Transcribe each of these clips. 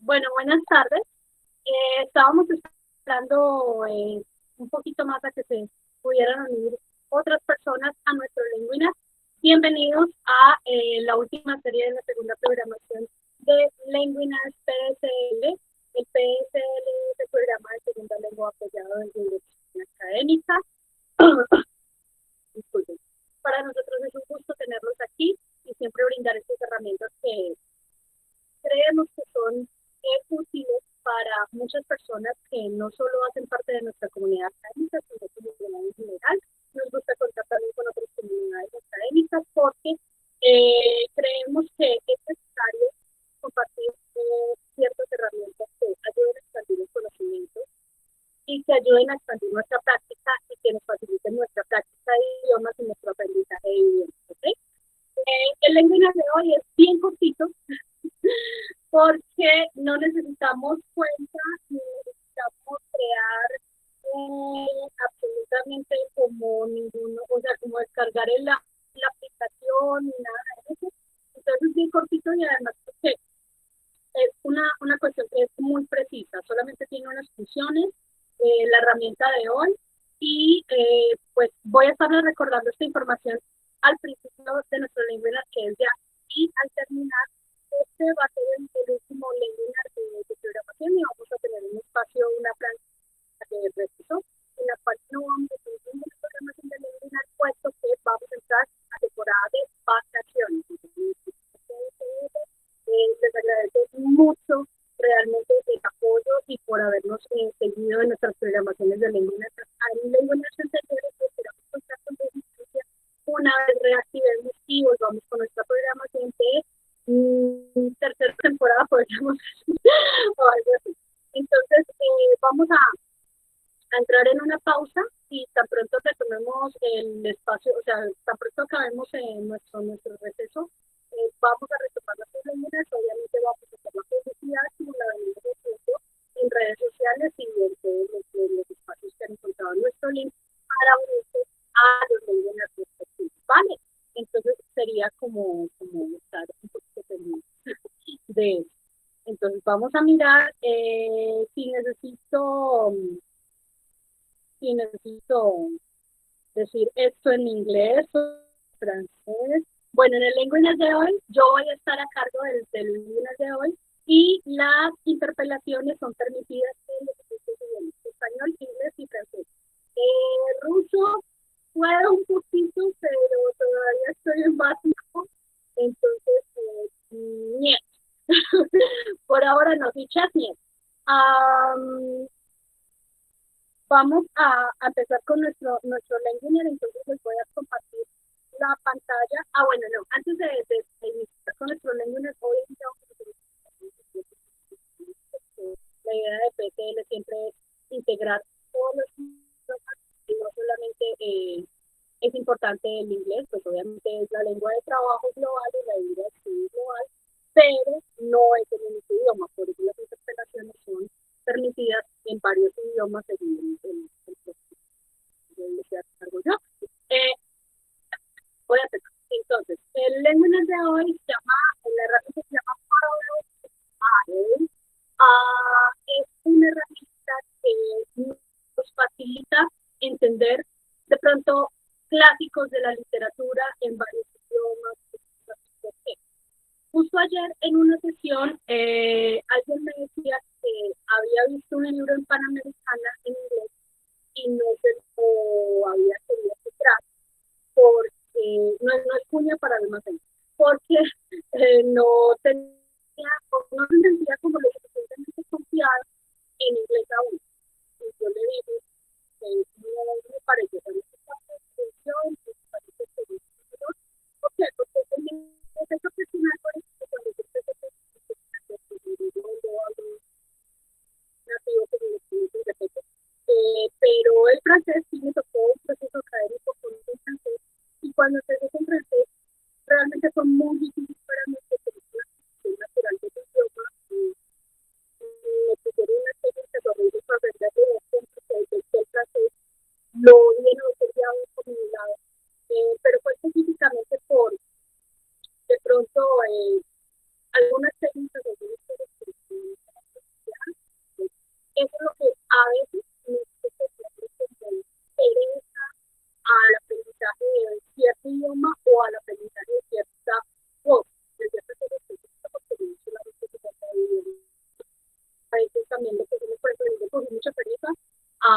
Bueno, buenas tardes. Estábamos esperando un poquito más a que se pudieran unir otras personas a nuestro Lengüinas. Bienvenidos a la última serie de la segunda programación de Lengüinars PSL. El PSL es el programa de segunda lengua apoyado en educación académica. Disculpen. Para nosotros es un gusto tenerlos aquí y siempre brindar estas herramientas que creemos que son útiles para muchas personas que no solo hacen parte de nuestra comunidad académica, sino comunidad en general. Nos gusta contar también con otras comunidades académicas porque creemos que es necesario compartir ciertas herramientas que ayuden a expandir el conocimiento y que ayuden a expandir nuestra práctica y que nos faciliten nuestra práctica de idiomas y nuestro aprendizaje de idiomas. ¿Okay? El lenguaje de hoy es bien cortito, porque no necesitamos cuenta, ni necesitamos crear absolutamente como ninguno, o sea, como descargar la aplicación, ni nada de eso. Entonces es bien cortito y además porque es una cuestión que es muy precisa, solamente tiene unas funciones, la herramienta de hoy, y pues voy a estarles recordando esta información al principio de nuestro Lengüinar, que es ya, y al terminar, este va a ser el último Lengüinar de programación y vamos a tener un espacio, una franja de receso, en la cual no vamos a tener ninguna programación de Lengüinar, puesto que vamos a entrar a temporada de vacaciones. Les agradezco mucho realmente el apoyo y por habernos seguido en nuestras programaciones de Lengüinar. Hay Lengüinar anteriores que esperamos contar con resistencia una vez reactivemos y volvamos con nuestra programación de tercera temporada, podríamos o algo así. Entonces, vamos a entrar en una pausa y tan pronto retomemos el espacio, o sea, tan pronto acabemos nuestro receso, vamos a retomar las reuniones, obviamente vamos a hacer la publicidad como la venimos haciendo en redes sociales y en todos los espacios que han encontrado en nuestro link para unirse a los reuniones respectivos, ¿vale? Entonces sería como estar un poquito pendiente de eso. Entonces vamos a mirar si necesito decir esto en inglés o francés. Bueno, en el lenguaje de hoy, yo voy a estar a cargo del lenguaje de hoy y las interpelaciones son permitidas en los idiomas español, inglés y francés. Ruso puedo un poquito, pero todavía estoy en básico, entonces, niet. Por ahora no, fichas niet. Vamos a empezar con nuestro lenguaje, entonces les voy a compartir la pantalla. Bueno, no, antes de iniciar con nuestro lenguaje, obviamente vamos a hacer la idea de PSL siempre es integrar todos los idiomas y no solamente es importante el inglés, pues obviamente es la lengua de trabajo global y la lengua de estudio global, pero no es el único idioma, por eso las interpretaciones son permitidas en varios idiomas según el que hago yo. Voy a hacer. Entonces, el lenguaje de hoy se llama, la herramienta se llama Parallel. Es una herramienta que nos facilita entender de pronto clásicos de la literatura en varios idiomas. Justo ayer en una sesión alguien me decía que había visto un libro en Panamericana en inglés y no se lo había querido comprar porque no es cuña para almacén, porque no tenía, no se sentía como lo suficientemente confiado en inglés aún. Y yo le dije que no me parece tan atención, me parece que es mejor. ¿Por qué? Porque es el proceso personal, por ejemplo, cuando yo empecé a nativo como los estudios de Fecha. Pero el francés sí me tocó un proceso académico con un francés y cuando empecé con francés realmente fue muy difícil para mí porque es una cuestión natural de mi idioma y me pusieron unas técnicas horribles para aprender de porque el francés lo bien observado por mi lado, pero fue específicamente por de pronto algunas técnicas, algunas cosas que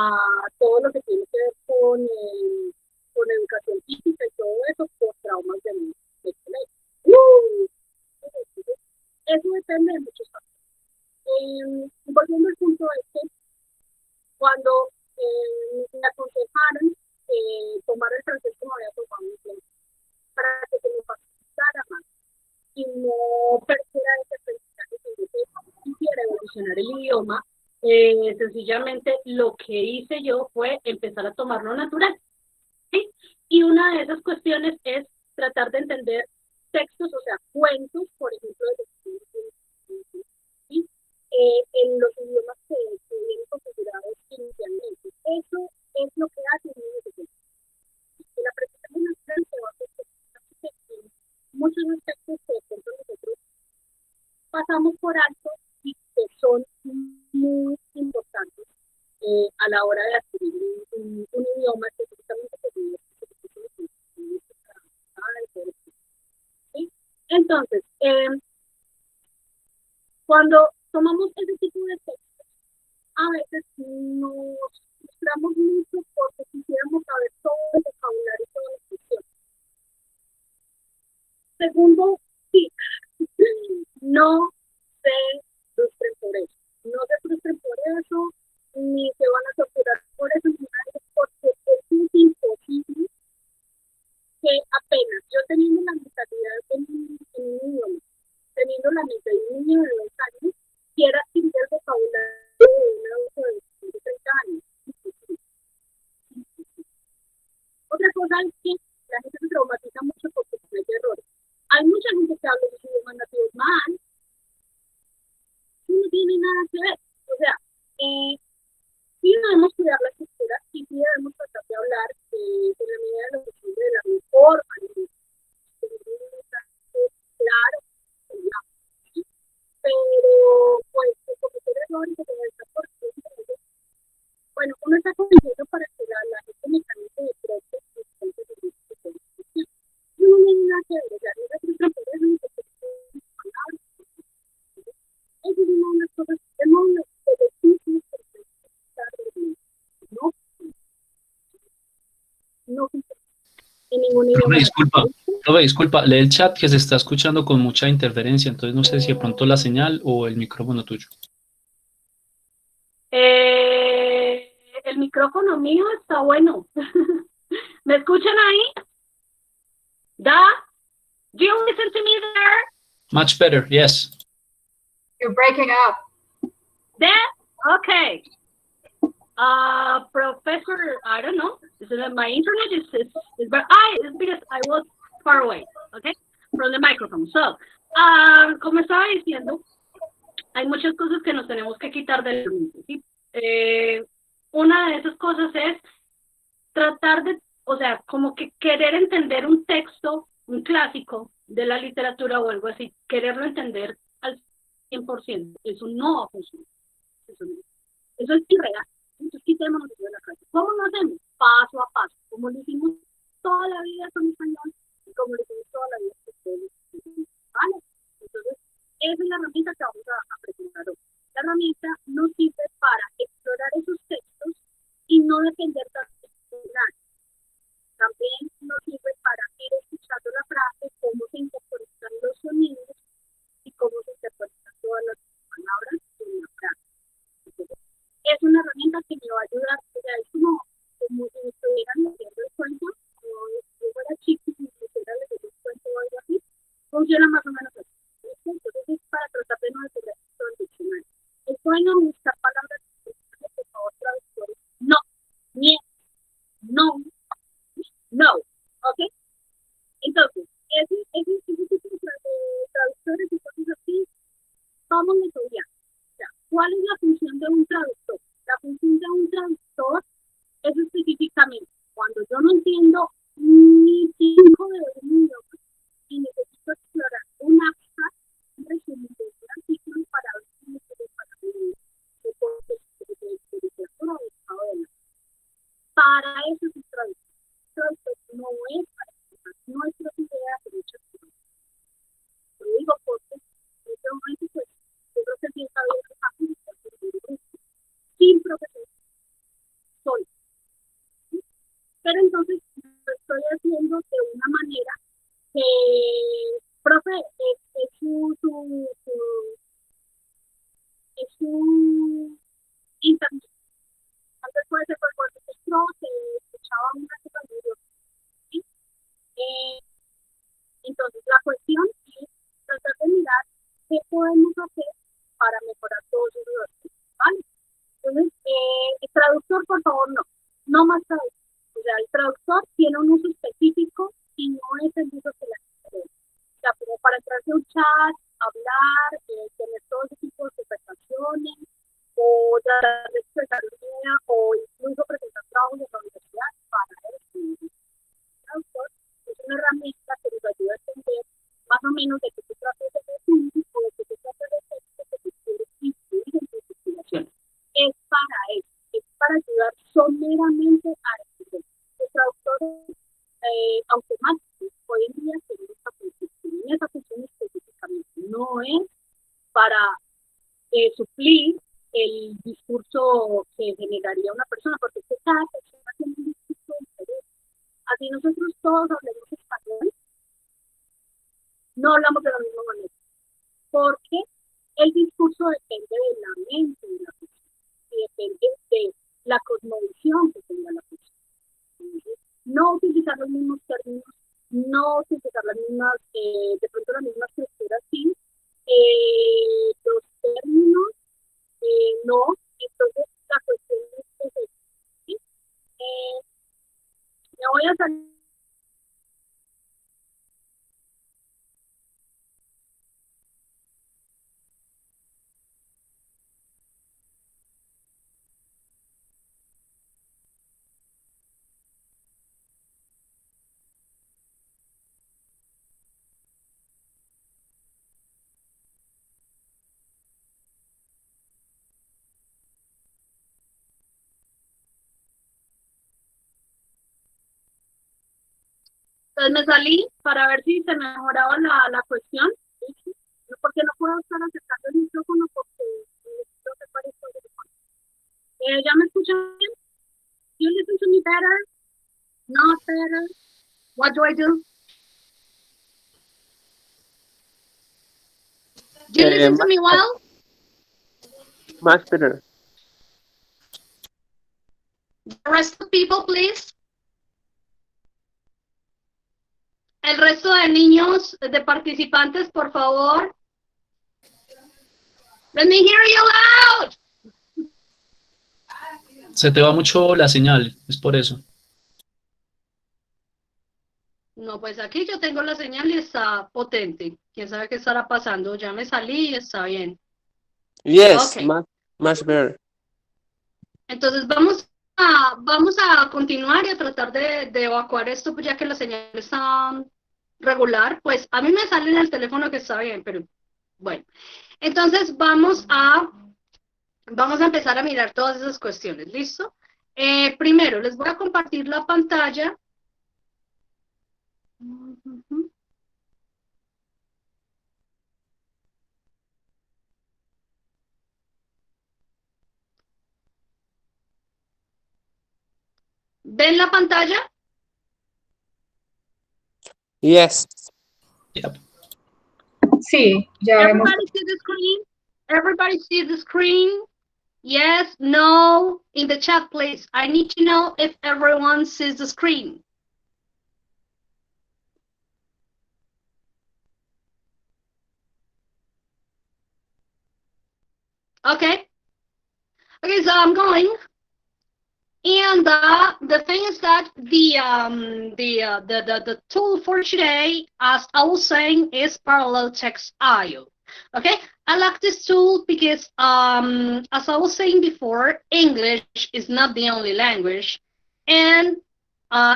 a todo lo que tiene que ver con educación física y todo eso por traumas de colegio. Eso depende de muchos factores. Volviendo al punto este, cuando me aconsejaron tomar el francés como había tomado un tiempo, para que se me facilitara más y no perdiera ese aprendizaje que yo quisiera evolucionar el idioma, sencillamente lo que hice yo fue empezar a tomarlo natural, ¿sí? Y una de esas cuestiones es tratar de entender textos, o sea, cuentos, por ejemplo, ¿sí? En los idiomas que vienen configurados inicialmente. Eso es lo que hace un nivel de texto. El aprendizaje natural se va a hacer muchos aspectos que de pronto nosotros pasamos por alto y que son muy importantes a la hora de adquirir un idioma específicamente ¿sí? Entonces, cuando tomamos ese tipo de textos, a veces nos frustramos mucho porque quisiéramos saber todo el vocabulario y toda la expresión. Segundo, sí, no se frustren por eso. No se frustren por eso, ni se van a torturar por eso, porque es imposible que apenas yo teniendo la mentalidad en un idioma, teniendo la mente de un niño de 2 años, quiera adquirir el vocabulario de un adulto de 30 años. Otra cosa es que la gente se traumatiza mucho porque comete errores. Hay mucha gente que habla de sus idiomas nativos mal, no tiene nada que ver. O sea, sí debemos cuidar la estructura y sí debemos tratar de hablar en la medida de lo posible de la mejor manera. Claro, ¿sí? Pero pues cometer errores de esta forma, bueno, uno está convenciendo para que la gente mecánica de pronto no tiene nada que ver, o sea, no se frustran por eso, ni se frustran por palabras. Eso es una de las cosas que no no, no en ningún Profe, idioma disculpa, nativo. profe, disculpa, lee el chat que se está escuchando con mucha interferencia, entonces no sé si de pronto la señal o el micrófono tuyo. El micrófono mío está bueno. ¿Me escuchan ahí? ¿Da? Do you listen to me there? Much better, yes. You're breaking up. There? Okay. Professor, I don't know. My internet is it's because I was far away, okay, from the microphone. So, como estaba diciendo, hay muchas cosas que nos tenemos que quitar del mente, ¿sí? Una de esas cosas es tratar de, o sea, como que querer entender un texto, un clásico de la literatura o algo así, quererlo entender al 100%. Eso no va a funcionar. Eso es irreal. Entonces quitémonos de la casa. ¿Cómo lo hacemos? Paso a paso. Como lo hicimos toda la vida con español y como lo hicimos toda la vida con ustedes. ¿Vale? Entonces, esa es la herramienta que vamos a presentar hoy. La herramienta nos sirve para explorar esos textos y no depender tanto de nada. También nos sirve para ir escuchando la frase, cómo se interpretan los sonidos y cómo se interpretan todas las palabras en la frase. Entonces, es una herramienta que me va a ayudar, o sea, es como si me estuvieran leyendo el cuento, como si yo fuera chico y me estuviera leyendo el cuento o algo así, funciona más o menos así. Entonces es para tratar de no depender todo el diccionario. Es bueno buscar palabras que por favor traductores. No, ni, no, no, ¿ok? Entonces, ese tipo de traductores y cosas así, vamos a estudiar. O sea, ¿cuál es la función de un traductor? La función de un traductor es específicamente cuando yo no entiendo ni 5 de un idioma y necesito explorar un abstract, un resumen de un artículo para ver si me sirve para mi deporte de literatura o de estado de la. Para eso es un traductor. Traductor no es para explicar nuestras ideas de muchas cosas. Lo digo porque en este momento, pues, yo creo que sí está bien rápido sin profesor. hablando de una manera que, profe, es su internet. Antes puede ser por cualquier otro, se escuchaba una cosa muy bien, ¿sí? Entonces, la cuestión es tratar de mirar qué podemos hacer para mejorar todos esos aspectos, ¿vale? Entonces, el traductor, por favor, no más traductor. O sea, el traductor tiene un uso específico y no es el uso que la gente. O sea, como para entrarse a un chat, hablar, tener todo ese tipo de conversaciones, o tratar de expresar una idea, o incluso presentar trabajos en la universidad para eso. El traductor es una herramienta que nos ayuda a entender más o menos de qué se trata ese asunto o de qué se trata de texto que tú quieres incluir en tu investigación. Es para eso, es para ayudar someramente a entender. El traductor, aunque más hoy en día tiene esa función específicamente, no es para suplir el discurso que generaría una persona, porque cada persona tiene un discurso diferente. Así nosotros todos hablemos español, no hablamos de la misma manera, porque el discurso depende de la mente de la persona y depende de la cosmovisión que tenga la persona. No utilizar los mismos términos, no utilizar las mismas, de pronto la misma estructura, sí, los términos, no, entonces la cuestión es eso, ¿sí? Me voy a salir. Entonces me salí para ver si se mejoraba la cuestión, ¿sí? Porque no puedo estar acercando el micrófono porque necesito separar esto. ¿Ya me escuchan bien? Do you listen to me better? Not better? What do I do? Do you listen to me well? Much better. The rest of people, please. El resto de niños, de participantes, por favor. Let me hear you loud. Se te va mucho la señal, es por eso. No, pues aquí yo tengo la señal y está potente. ¿Quién sabe qué estará pasando? Ya me salí y está bien. Yes, Okay. much better. Entonces vamos a continuar y a tratar de evacuar esto, pues ya que la señal está regular. Pues a mí me sale en el teléfono que está bien, pero bueno. Entonces vamos a empezar a mirar todas esas cuestiones, ¿listo? Primero, les voy a compartir la pantalla. ¿Ven la pantalla? Yes. Yep. Sí, ya vemos. Everybody see the screen? Everybody see the screen? Yes, no, in the chat, please. I need to know if everyone sees the screen. Okay. Okay, so I'm going. And the thing is that the tool for today, as I was saying, is parallel text IO. Okay, I like this tool because as I was saying before, English is not the only language, and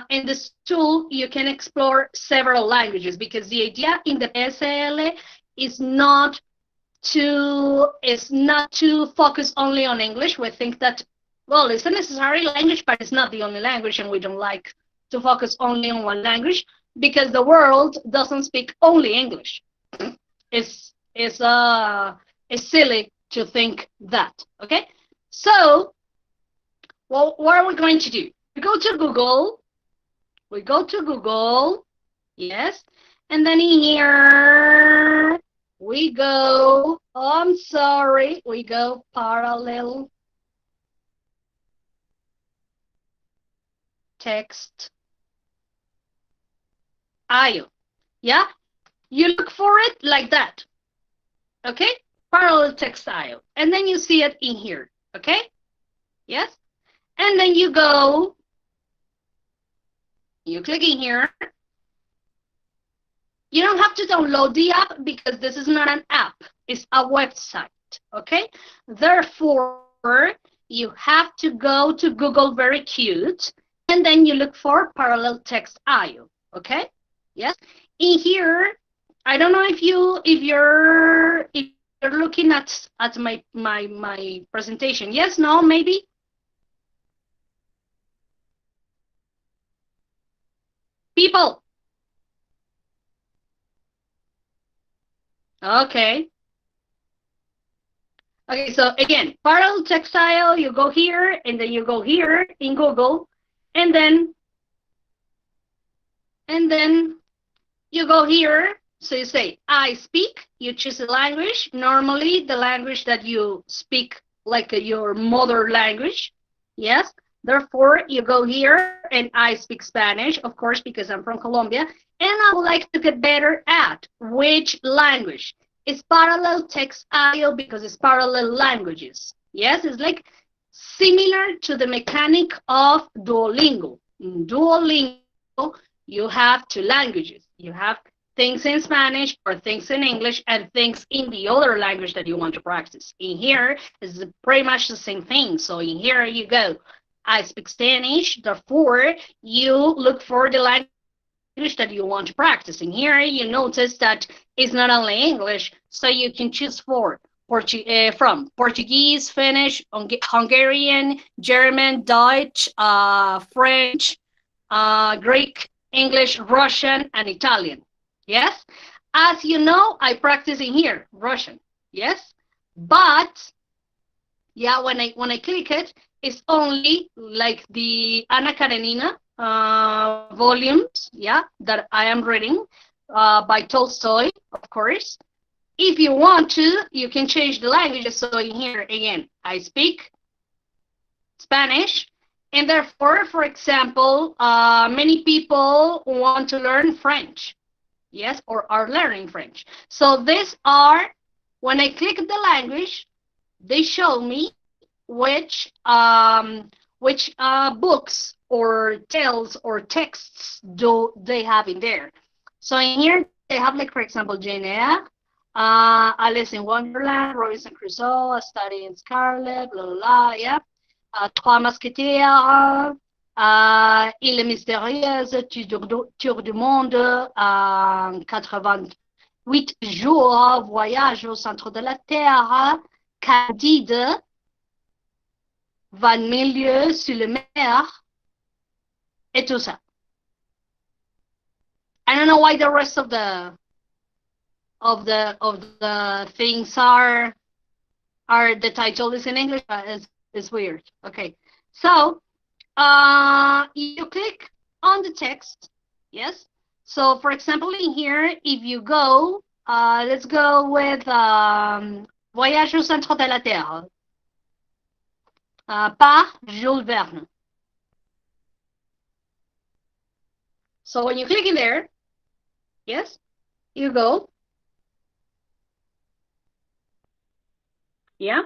in this tool you can explore several languages, because the idea in the PSL is not to focus only on English. We think that, well, it's a necessary language, but it's not the only language, and we don't like to focus only on one language, because the world doesn't speak only English. It's silly to think that, okay? So, well, what are we going to do? We go to Google, We go to Google, yes, and then in here we go, oh, I'm sorry, we go parallel text IO. Yeah, you look for it like that. Okay, parallel text IO, and then you see it in here. Okay, yes, and then you go, you click in here. You don't have to download the app because this is not an app, it's a website. Okay, therefore you have to go to Google Very Cute, and then you look for parallel text IO. Okay, yes, in here I don't know if you're looking at my presentation. Yes, no, maybe. People. Okay. Okay, so again, parallel text style, you go here, and then you go here in Google, and then you go here. So you say, I speak, you choose a language, normally the language that you speak, like your mother language, yes? Therefore, you go here, and I speak Spanish, of course, because I'm from Colombia, and I would like to get better at which language. It's parallel text IO because it's parallel languages. Yes, it's like similar to the mechanic of Duolingo. In Duolingo, you have two languages. You have things in Spanish or things in English and things in the other language that you want to practice. In here, it's pretty much the same thing. So in here you go. I speak Spanish, therefore you look for the language that you want to practice. In here you notice that it's not only English, so you can choose from Portuguese, Finnish, Hungarian, German, Dutch, French, Greek, English, Russian, and Italian. Yes, as you know, I practice in here Russian. Yes, but yeah, when I click it, it's only like the Anna Karenina volumes. Yeah, that I am reading by Tolstoy, of course. If you want to, you can change the languages. So in here again, I speak Spanish. And therefore, for example, many people want to learn French. Yes, or are learning French. So these are, when I click the language, they show me which books or tales or texts do they have in there. So in here, they have, like, for example, Jane Eyre, Alice in Wonderland, Robinson Crusoe, A Study in Scarlet, blah, blah, blah, yeah. Trois Mousquetaires, Il est mystérieuse, Tour du monde, 88 jours, Voyage au centre de la Terre, Candide, 20 000 lieues sur la mer, et tout ça. I don't know why the rest of the things are the title is in English, but it's weird. Okay, so you click on the text. Yes. So for example, in here, if you go, let's go with Voyage au centre de la Terre par Jules Verne. So when you click in there, yes, you go. Yeah.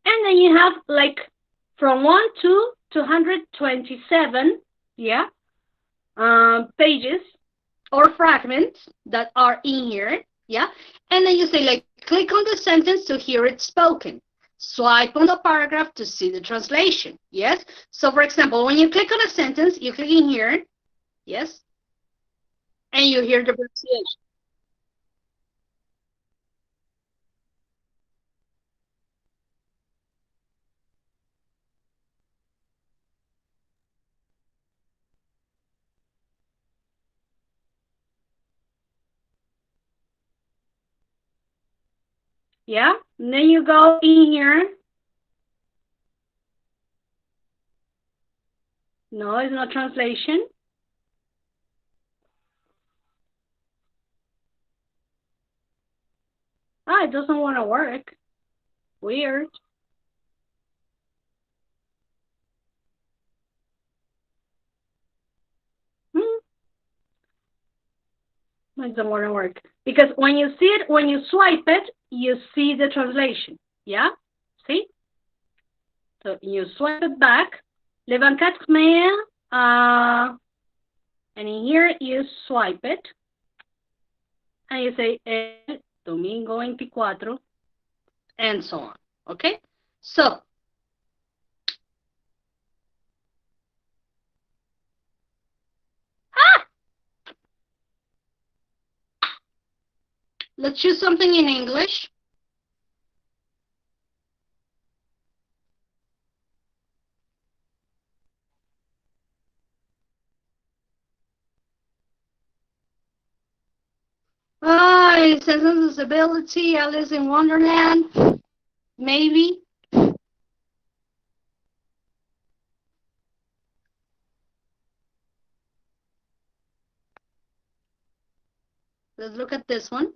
And then you have, like, from 1 to 227, yeah, pages or fragments that are in here, yeah. And then you say, like, click on the sentence to hear it spoken. Swipe on the paragraph to see the translation, yes. So for example, when you click on a sentence, you click in here, yes, and you hear the pronunciation. Yeah, and then you go in here. No, it's not translation. it doesn't want to work. Weird. It doesn't want to work. Because when you see it, when you swipe it, you see the translation. Yeah? See? So you swipe it back. Le 24 mai, and in here you swipe it. And you say el domingo 24, and so on. Okay? So, let's choose something in English. Sense and Disability, Alice in Wonderland, maybe. Let's look at this one.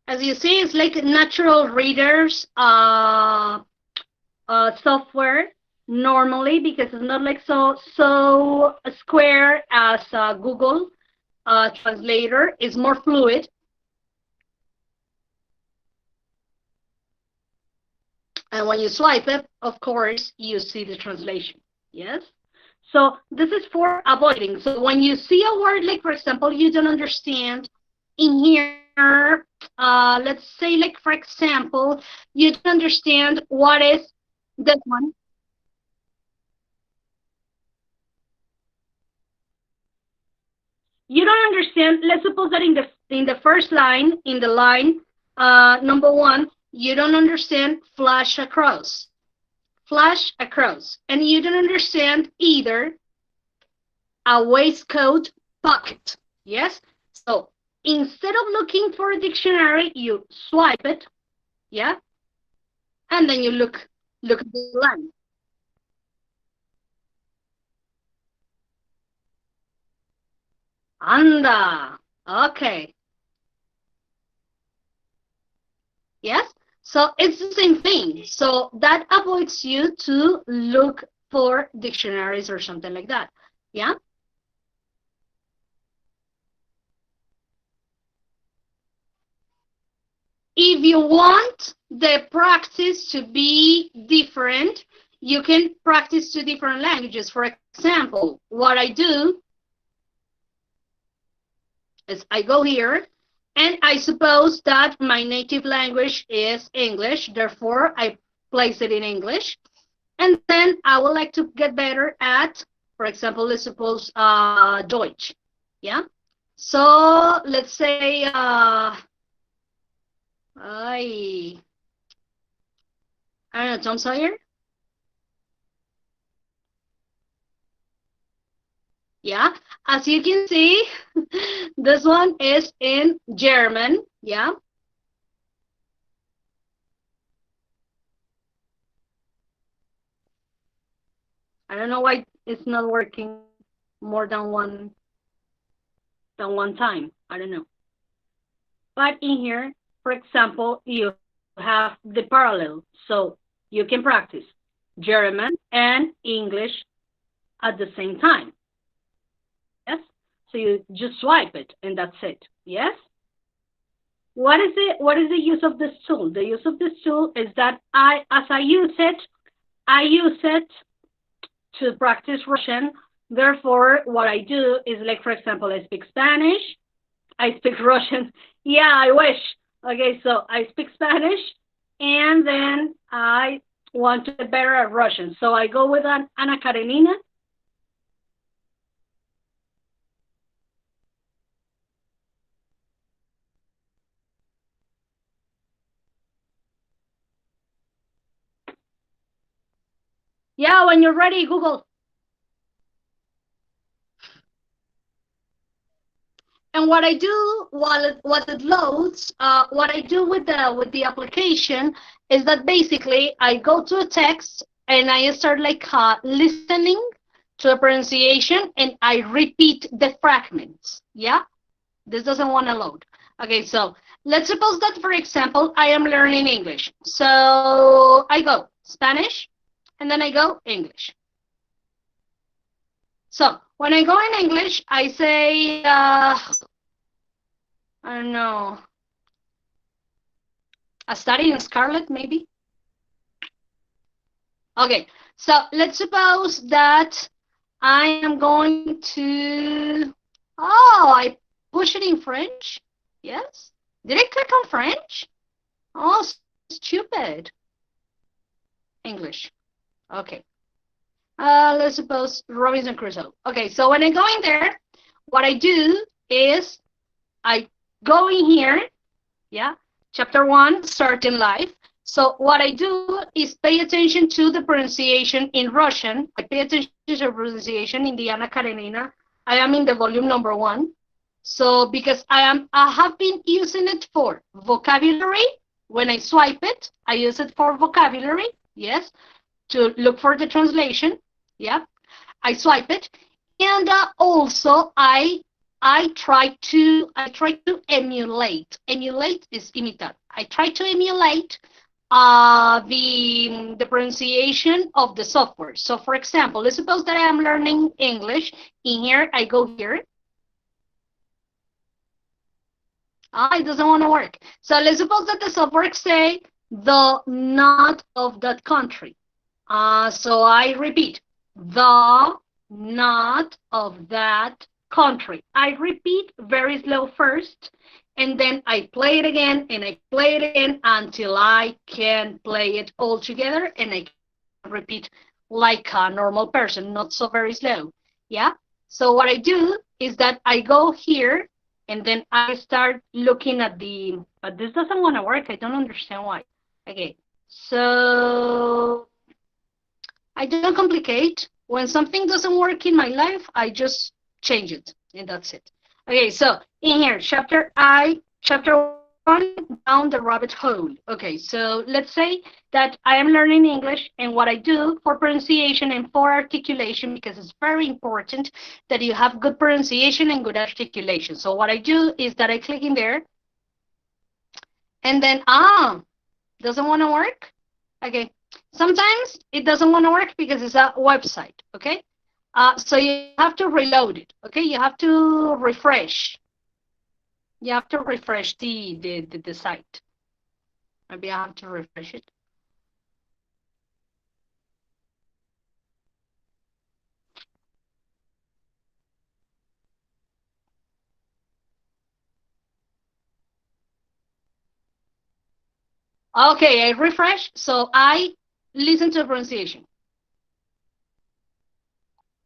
As you see, it's like natural readers software normally, because it's not like so square as Google Translator. It's more fluid. And when you swipe it, of course, you see the translation. Yes? So this is for avoiding. So when you see a word, like, for example, you don't understand in here, let's say, like, for example, you don't understand what is this one. You don't understand. Let's suppose that in the first line, in the line number 1, you don't understand flash across. Flash across. And you don't understand either a waistcoat pocket. Yes? So instead of looking for a dictionary, you swipe it. Yeah? And then you look at the line. Anda. Okay. Yes? So it's the same thing. So that avoids you to look for dictionaries or something like that. Yeah? If you want the practice to be different, you can practice 2 different languages. For example, what I do is I go here, and I suppose that my native language is English. Therefore, I place it in English. And then I would like to get better at, for example, let's suppose Deutsch. Yeah? So let's say, I don't know, Tom Sawyer? Yeah, as you can see, this one is in German. Yeah. I don't know why it's not working more than one time. I don't know. But in here, for example, you have the parallel. So you can practice German and English at the same time. Yes? So you just swipe it and that's it. Yes? What is the use of this tool? The use of this tool is that I use it to practice Russian. Therefore, what I do is, like, for example, I speak Spanish, I speak Russian. Yeah, I wish. Okay, so I speak Spanish, and then I want to get better at Russian. So I go with Anna Karenina. Yeah, when you're ready, Google. And what I do while it loads, what I do with the application is that basically I go to a text and I start like listening to the pronunciation and I repeat the fragments. Yeah, this doesn't want to load. Okay, so let's suppose that, for example, I am learning English. So I go Spanish and then I go English. So when I go in English, I say, I don't know, a study in Scarlet, maybe? Okay, so let's suppose that I am going to, oh, I push it in French. Yes. Did I click on French? Oh, stupid. English. Okay. Let's suppose Robinson Crusoe. Okay, so when I go in there, what I do is I go in here, yeah, chapter 1, starting life. So what I do is pay attention to the pronunciation in Russian. I pay attention to the pronunciation in Diana Karenina. I am in the volume number 1. So because I have been using it for vocabulary. When I swipe it, I use it for vocabulary, yes, to look for the translation. Yeah, I swipe it, and also I try to emulate. Emulate is imitar. I try to emulate the pronunciation of the software. So, for example, let's suppose that I am learning English. In here, I go here. It doesn't want to work. So let's suppose that the software say the not of that country. So I repeat, the not of that country. I repeat very slow first, and then I play it again, and I play it again until I can play it all together, and I can repeat like a normal person, not so very slow. Yeah? So what I do is that I go here, and then I start looking at but this doesn't want to work. I don't understand why. Okay, so I don't complicate. When something doesn't work in my life, I just change it, and that's it. Okay, so in here, chapter 1, down the rabbit hole. Okay, so let's say that I am learning English, and what I do for pronunciation and for articulation, because it's very important that you have good pronunciation and good articulation. So what I do is that I click in there, and then, doesn't want to work? Okay, sometimes it doesn't want to work because it's a website, okay? So you have to reload it, okay? You have to refresh. You have to refresh the site. Maybe I have to refresh it. Okay, I refresh, so I listen to the pronunciation.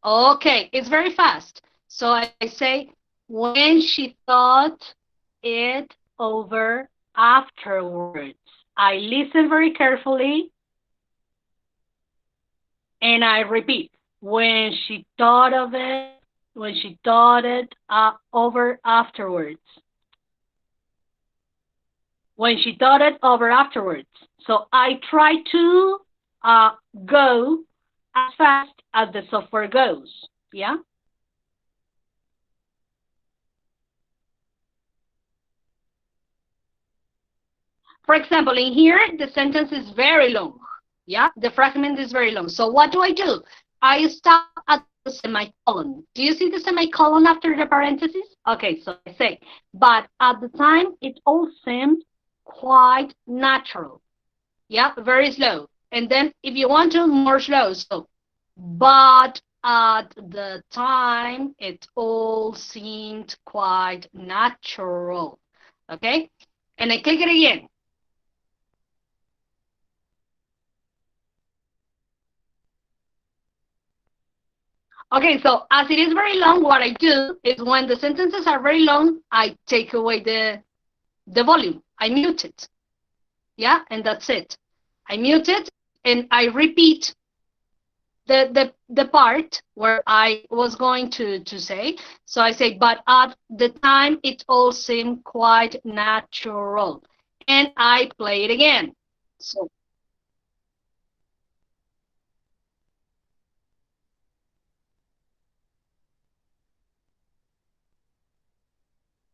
Okay, it's very fast. So I say, when she thought it over afterwards. I listen very carefully and I repeat, when she thought of it, when she thought it over afterwards. When she thought it over afterwards. So I try to go as fast as the software goes. Yeah. For example, in here, the sentence is very long. Yeah, the fragment is very long. So what do? I stop at the semicolon. Do you see the semicolon after the parentheses? Okay, so I say, but at the time, it all seemed quite natural. Yeah, very slow. And then if you want to, more slow. So, but at the time, it all seemed quite natural. Okay, and I click it again. Okay, so as it is very long, what I do is when the sentences are very long, I take away the volume. I mute it. Yeah, and that's it. I mute it and I repeat the part where I was going to say. So I say, but at the time it all seemed quite natural. And I play it again. So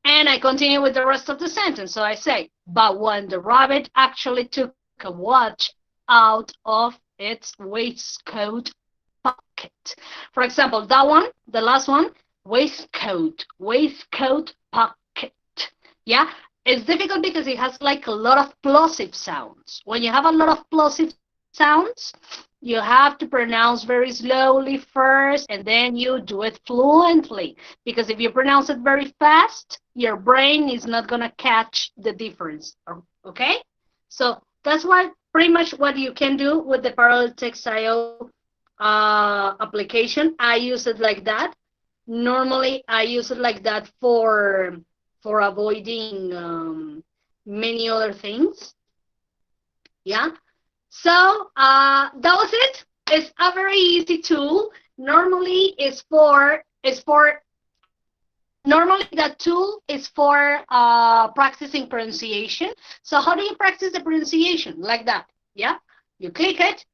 and I continue with the rest of the sentence. So I say, but when the rabbit actually took a watch out of its waistcoat pocket. For example, that one, the last one, waistcoat pocket. Yeah, it's difficult because it has like a lot of plosive sounds. When you have a lot of plosive sounds, you have to pronounce very slowly first, and then you do it fluently. Because if you pronounce it very fast, your brain is not going to catch the difference. Okay? So that's what pretty much what you can do with the parallel text IO application. I use it like that. Normally, I use it like that for avoiding many other things. Yeah. So that was it. It's a very easy tool. Normally, normally that tool is for practicing pronunciation. So how do you practice the pronunciation? Like that. Yeah. You click it,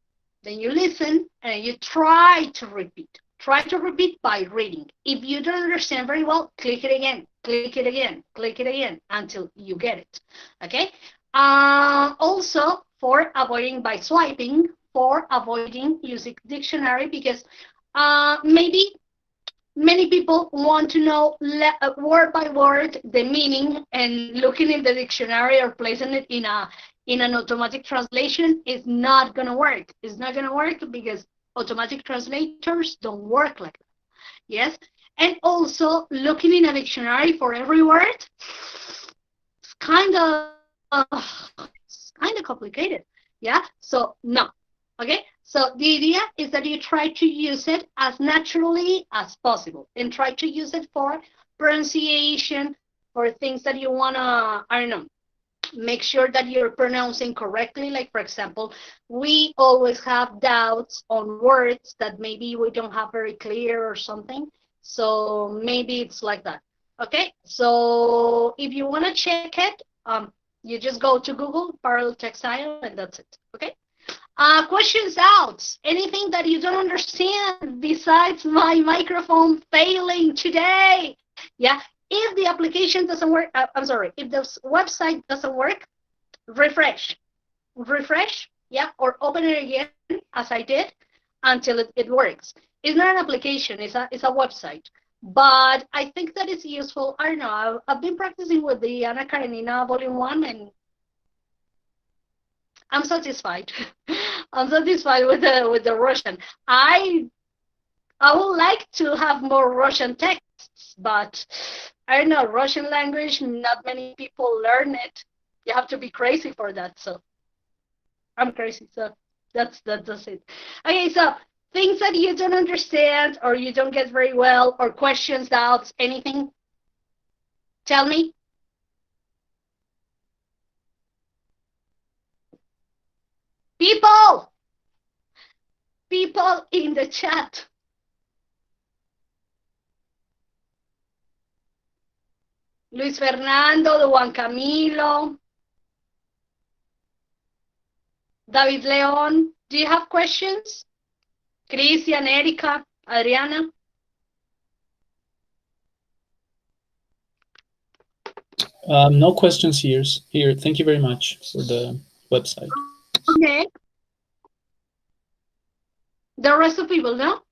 then you listen, and you try to repeat. Try to repeat by reading. If you don't understand very well, click it again, click it again, click it again until you get it. Okay. Also, for avoiding by swiping, for avoiding using dictionary, because maybe many people want to know word by word the meaning, and looking in the dictionary or placing it in an automatic translation is not going to work. It's not going to work because automatic translators don't work like that. Yes, and also looking in a dictionary for every word, it's kind of complicated. Yeah, so no. Okay, so the idea is that you try to use it as naturally as possible, and try to use it for pronunciation, for things that you want to, I don't know, make sure that you're pronouncing correctly. Like, for example, we always have doubts on words that maybe we don't have very clear or something. So maybe it's like that. Okay, so if you want to check it, you just go to Google, parallel text IO, and that's it. Okay. Questions, doubts, anything that you don't understand besides my microphone failing today? Yeah. If the application doesn't work, if the website doesn't work, refresh, yeah, or open it again, as I did, until it works. It's not an application, it's a website. But I think that it's useful. I don't know, I've been practicing with the Ana Karenina Volume 1, and I'm satisfied. I'm satisfied with the Russian. I would like to have more Russian texts, but I don't know, Russian language, not many people learn it. You have to be crazy for that. So I'm crazy. So that's it. Okay, so things that you don't understand or you don't get very well, or questions, doubts, anything, tell me. People in the chat. Luis Fernando, Juan Camilo, David Leon, do you have questions? Cristian, Erika, Adriana? No questions here. Thank you very much for the website. Okay. The rest of people, no?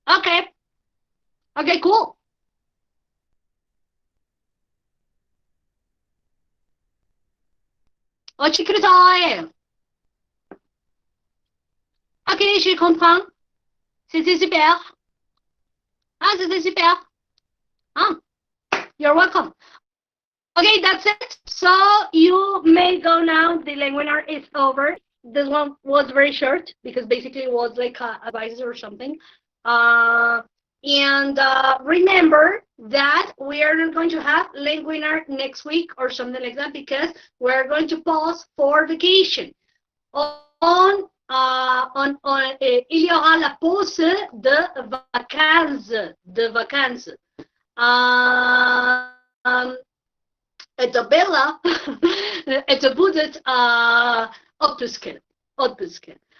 Okay. Okay, cool. Oh, tu écris Ok, je comprends. C'était super. Ah, c'était super. Ah, you're welcome. Okay, that's it. So you may go now. The Lengüinar is over. This one was very short because basically it was like advice or something. And remember that we are not going to have Lengüinar next week or something like that, because we're going to pause for vacation. Il y aura la pause de vacances. Het bella, het будет optusken.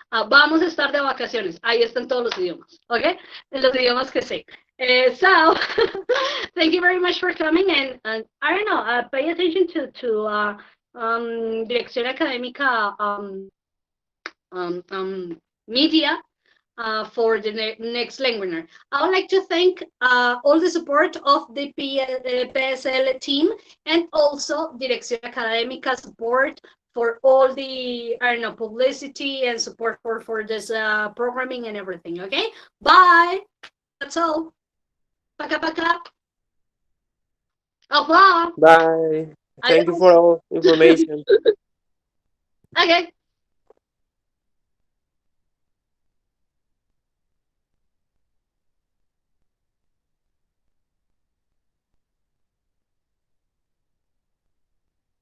Vamos a estar de vacaciones. Ahí están todos los idiomas, ¿ok? Los idiomas que sé. So, thank you very much for coming, and I don't know, pay attention to Dirección Académica media for the next Lengüinar. I would like to thank all the support of the PSL team, and also Dirección Académica support for all the, I don't know, publicity and support for this programming and everything, okay? Bye! That's all. Paka. Au revoir. Bye. Thank you for all information. Okay.